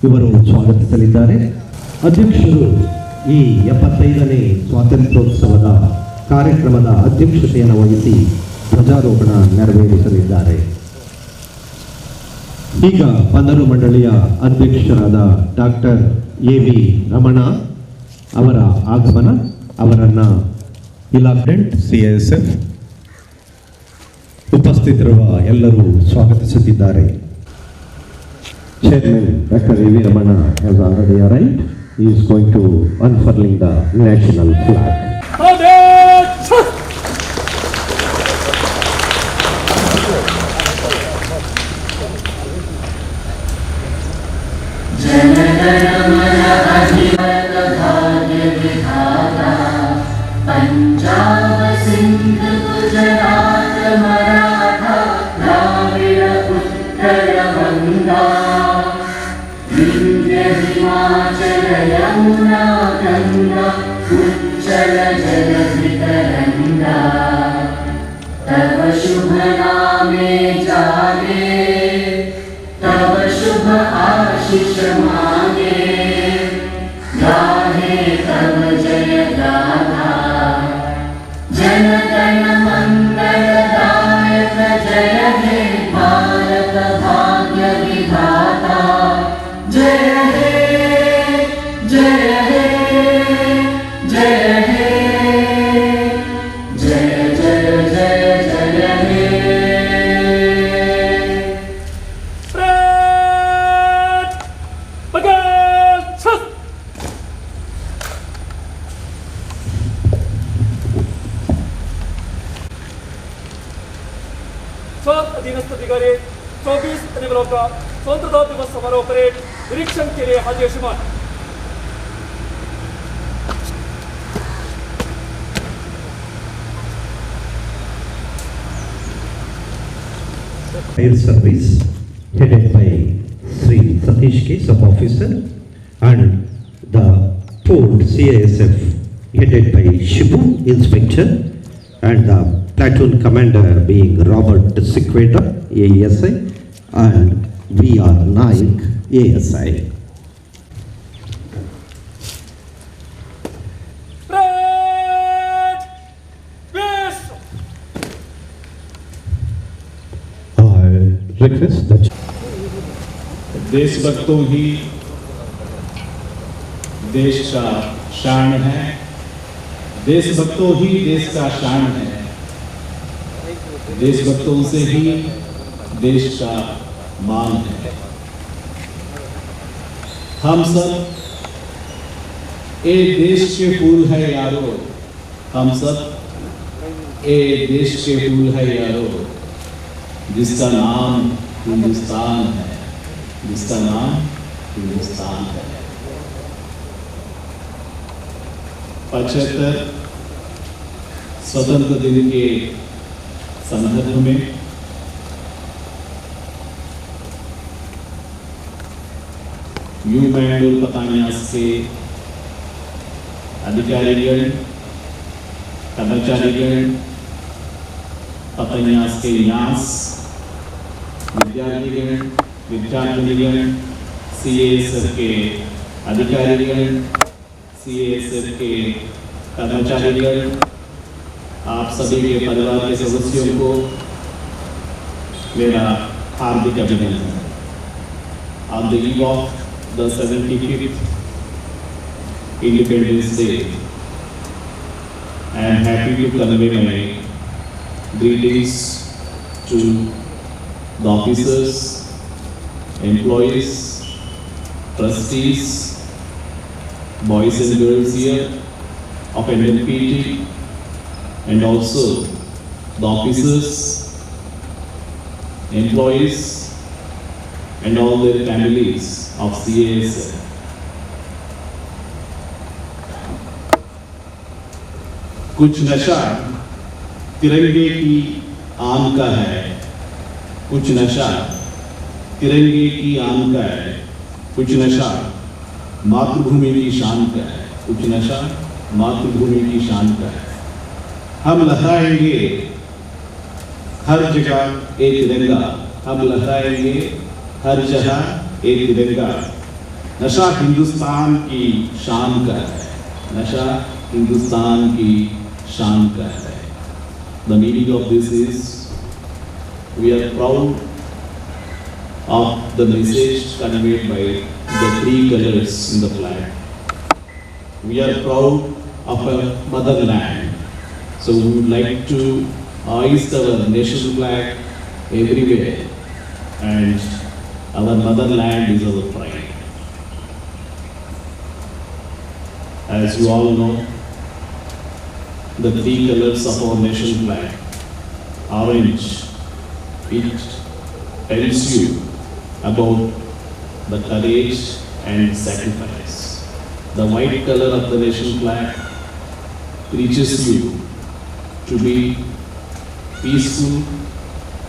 ಇವರು ಸ್ವಾಗತಿಸಲಿದ್ದಾರೆ. ಅಧ್ಯಕ್ಷರು ಈ 75ನೇ ಸ್ವಾತಂತ್ರ್ಯೋತ್ಸವದ ಕಾರ್ಯಕ್ರಮದ ಅಧ್ಯಕ್ಷತೆಯನ್ನು ವಹಿಸಿ ಧ್ವಜಾರೋಹಣ ನೆರವೇರಿಸಲಿದ್ದಾರೆ. ಈಗ ಬಂದರು ಮಂಡಳಿಯ ಅಧ್ಯಕ್ಷರಾದ ಡಾಕ್ಟರ್ ಎ.ವಿ. ರಮಣ ಅವರ ಆಗಮನ, ಅವರನ್ನು ಇಲಾಖೆಂಟ್ CISF ಉಪಸ್ಥಿತರಿರುವ ಎಲ್ಲರೂ ಸ್ವಾಗತಿಸುತ್ತಿದ್ದಾರೆ. Chairman Dr. A.V. Ramana has already arrived. He is going to unfurling the national flag. Punjab Sindh Gujarat Maratha Dravida Utkal Ganga Vindhya Himachal Yamuna Ganga उच्चल जलधि तरंगा तव शुभ नामे जागे तव शुभ आशीष मांगे गाहे तव जय गाथा जन गण मंगलदायक जय हे भारत भाग्य विधाता जय हे जय हे जय हे जय जय जय जय हे अधीनस्थ अधिकारी 24 अधिकारियों का स्वतंत्रता दिवस समारोह परेड निरीक्षण के लिए हाजिर शुमार. Air Service headed by Sri Satish K, Sub Officer, and the Port CISF headed by Shibu, Inspector, and the Platoon Commander being Robert Sequeda, ASI, and V.R. Naik, ASI. I request that देशभक्तों ही देश का शान है, देशभक्तों ही देश का शान है, देशभक्तों से ही देश का मान है. हम सब एक देश के फूल है यारो, हम सब एक देश के फूल है यारो, जिसका नाम हिंदुस्तान है, जिसका नाम हिंदुस्तान है. 75 स्वतंत्र दिन के संदर्भ में यूमैंडोल पतान्यास के अधिकारीगण, कर्मचारीगण, पतान्यास के न्यास, विद्यार्थीगण, विद्यार्थिनीगण, CISF के अधिकारीगण, CISF के कर्मचारीगण, आप सभी के परिवार के सदस्यों को मेरा हार्दिक अभिनंदन. On the eve of the 75th Independence Day, I am happy to convey my greetings to the officers, employees, trustees, boys and girls here of NNPT, and also the officers, employees, and all their families of CISF. कुछ नशा तिरंगे की आन का है, कुछ नशा तिरंगे की आन का है, कुछ नशा मातृभूमि की शान का है, कुछ नशा मातृभूमि की शान का है. हम लहराएंगे हर जगह एक तिरंगा, हम लहराएंगे हर जगह एक तिरंगा, नशा हिंदुस्तान की शान का है, नशा हिंदुस्तान की शान का है. The meaning of this is we are proud of the message conveyed by the three colors in the flag. We are proud of our motherland. So we would like to hoist our national flag everywhere, and our motherland is our pride. As you all know, the three colors of our national flag, orange, it tells you about the courage and sacrifice. The white color of the national flag teaches you to be peaceful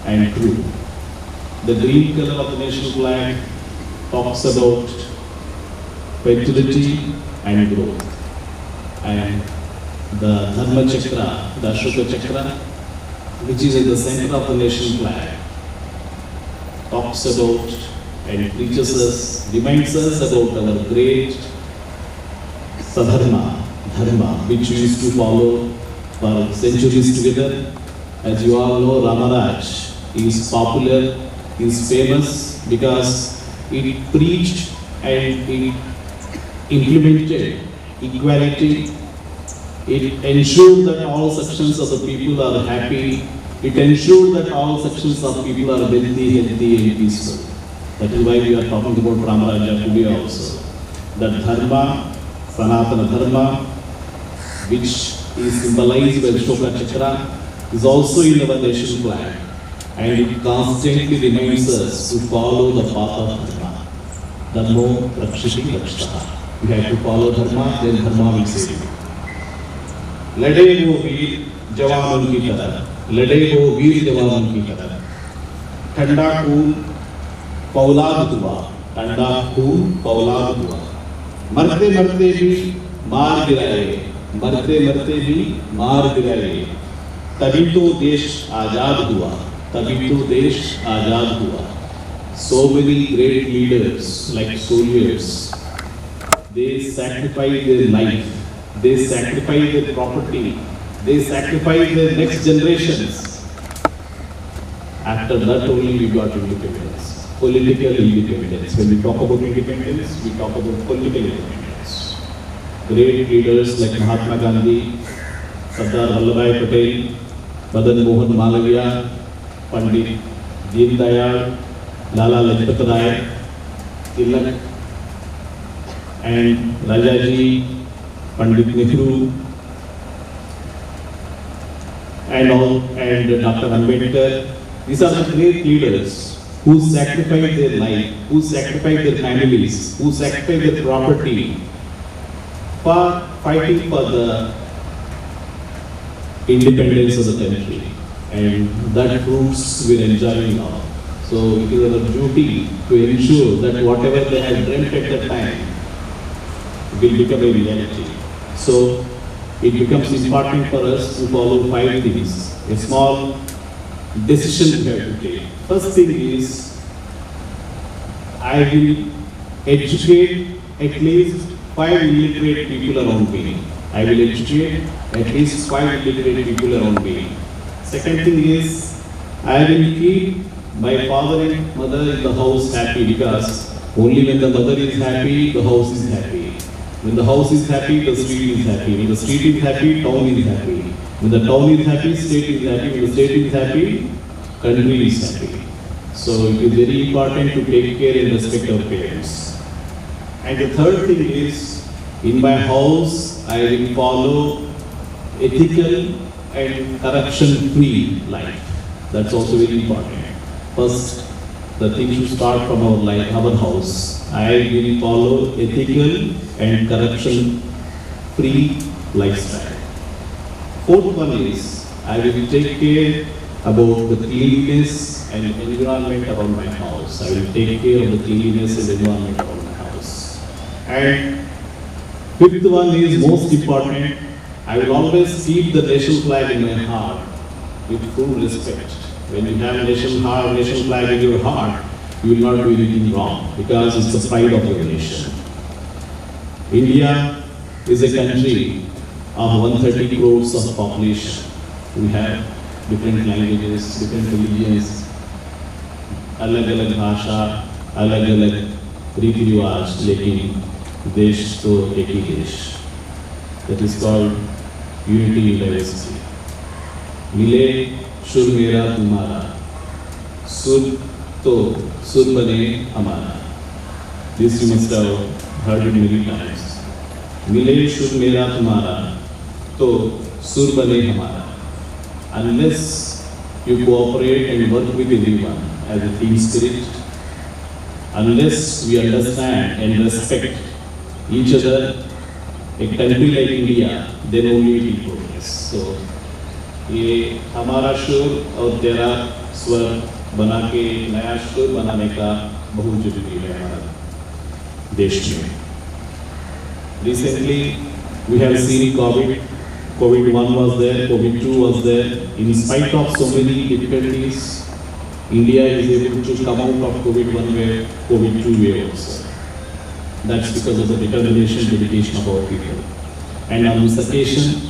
and true. The green color of the national flag talks about fertility and growth. And the Dharma Chakra, the Ashoka Chakra, which is in the center of the national flag, talks about and teaches us, reminds us about our great Sadharma, Dharma, which we used to follow for centuries together. As you all know, Ramaraj is popular, is famous because it preached and it implemented equality. It ensured that all sections of the people are happy. It ensured that all sections of people are healthy and peaceful. That is why we are talking about Ramaraja today also. That Dharma, Sanatana Dharma, which is symbolized by the Ashoka Chakra, is also in our national flag. And it constantly reminds us to follow the path of Dharma. Dharmo Rakshiti Rakshata. We have to follow Dharma, then Dharma will save you. लड़े वो वीर जवानों की तरह, लड़े वो वीर जवानों की तरह. ठंडा खून पौलाद हुआ, ठंडा खून पौलाद हुआ. मरते मरते भी मार गिराए, मरते मरते भी मार गिराए. तभी तो देश आजाद हुआ, तभी तो देश आजाद हुआ. So many great leaders like soldiers, they sacrifice their life. They sacrifice their property. They sacrifice their next generations. After that only we got independence. Political independence. When we talk about independence, we talk about political independence. Great leaders like Mahatma Gandhi, Sardar Vallabhbhai Patel, Madan Mohan Malviya, Pandit Deen Dayal, Lala Lajpat Rai, Tilak, and Rajaji, Pandit Nehru, and Dr. Ambedkar. These are the great leaders who sacrificed their life, who sacrificed their families, who sacrificed their property for fighting for the independence of the country. And that fruits we are enjoying now. So it is our duty to ensure that whatever they have dreamt at that time will become a reality. So it becomes important for us to follow 5 things. A small decision we have to take. First thing is, I will educate at least 5 illiterate people around me. I will educate at least 5 illiterate people around me. Second thing is, I will keep my father and mother in the house happy, because only when the mother is happy, the house is happy. When the house is happy, the street is happy. When the street is happy, town is happy. When the town is happy, state is happy. When the state is happy, country is happy. So it is very important to take care and respect our parents. And the third thing is, in my house, I will follow ethical and corruption-free life. That's also very important. First, the thing should start from our life, our house. I will follow ethical and corruption-free lifestyle. Fourth one is, I will take care about the cleanliness and environment around my house. I will take care of the cleanliness and environment around my house. And fifth one is most important. I will always keep the national flag in my heart with full respect. When you have a national flag in your heart, you will not do anything wrong, because it's the pride of your nation. India is a country of 130 crores of population. We have different languages, different religions, अलग-अलग भाषा, अलग-अलग रीति रिवाज, लेकिन देश तो एक ही देश. That is called unity in diversity. मिले सुर मेरा तुम्हारा, सुर तो सुर बने हमारा. This you must have heard it many times. मिले सुर मेरा तुम्हारा, तो सुर बने हमारा. Unless you cooperate and work with everyone as a team spirit, unless we understand and respect each other, a country like India, then only it will progress. So, ये हमारा सुर और तेरा स्वर बना के नया सुर बनाने का बहुत जरूरी है हमारा देश में. Recently, we have seen COVID-1 was there, COVID-2 was there. In spite of so many difficulties, India is able to come out of COVID-1 wave, COVID-2 wave also. That's because of the determination, dedication of our people. And on this occasion,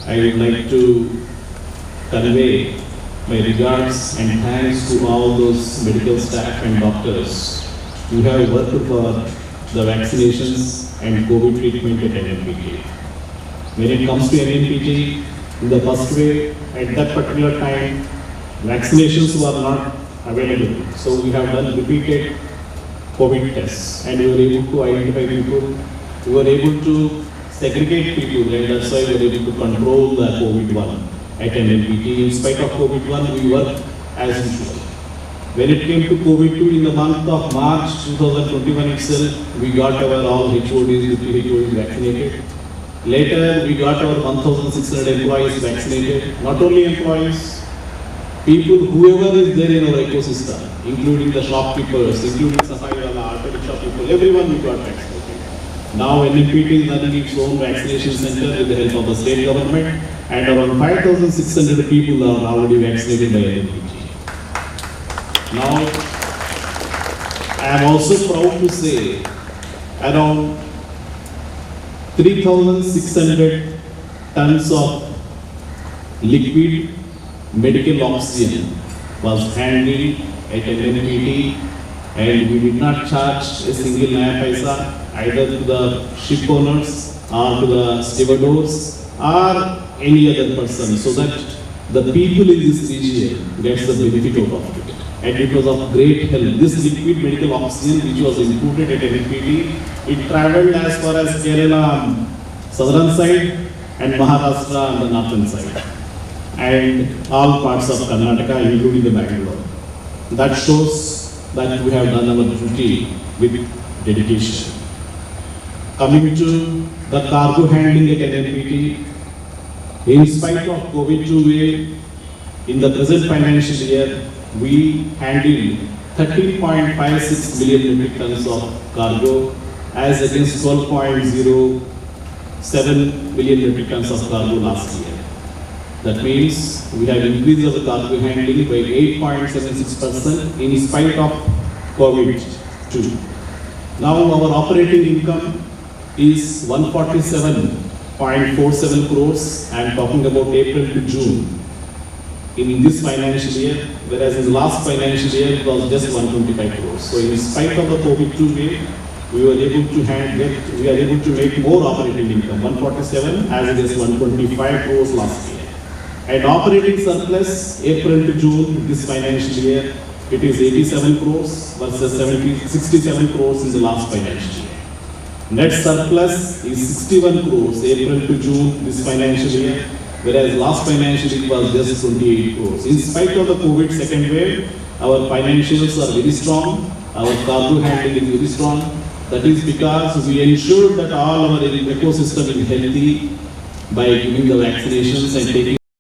I would like to convey my regards and thanks to all those medical staff and doctors who have worked for the vaccinations and COVID treatment at NMPT. When it comes to NMPT, in the first wave, at that particular time, vaccinations were not available. So we have done repeated COVID tests and we were able to identify people, we were able to segregate people, and that's why we were able to control the COVID-1 at NMPT. In spite of COVID-1, we worked as usual. When it came to COVID-2 in the month of March 2021 itself, we got our all HODs, deputy HODs vaccinated. Later, we got our 1,600 employees vaccinated. Not only employees, people, whoever is there in our ecosystem, including the shopkeepers, including Safai Wala, auto rickshaw people, everyone we got vaccinated. Now NMPT is running its own vaccination center with the help of the state government, and around 5,600 people are already vaccinated by NMPT. Now, I am also proud to say around 3,600 tons of liquid medical oxygen was handled at NMPT, and we did not charge a single naya paisa either to the ship owners or to the stevedores or any other person, so that the people in this region gets the benefit out of it. And it was of great help. This liquid medical oxygen which was imported at NMPT, it travelled as far as Kerala southern side and Maharashtra on the northern side, and all parts of Karnataka, including the Bangalore. That shows that we have done our duty with dedication. Coming to the cargo handling at NMPT, in spite of COVID-2 wave, in the present financial year, we handled 13.56 million metric tons of cargo as against 12.07 million metric tons of cargo last year. That means we have increased our cargo handling by 8.76% in spite of COVID-2. Now our operating income is 147.47 crores. I am talking about April to June in this financial year, whereas in the last financial year it was just 125 crores. So in spite of the COVID-2 wave, we are able to make more operating income, 147 as against 125 crores last year. And operating surplus, April to June this financial year, it is 87 crores versus 67 crores in the last financial year. Net surplus is 61 crores, April to June this financial year, whereas last financial year was just 28 crores. In spite of the COVID second wave, our financials are very strong, our cargo handling is very strong. That is because we ensure that all our ecosystem is healthy by giving the vaccinations and taking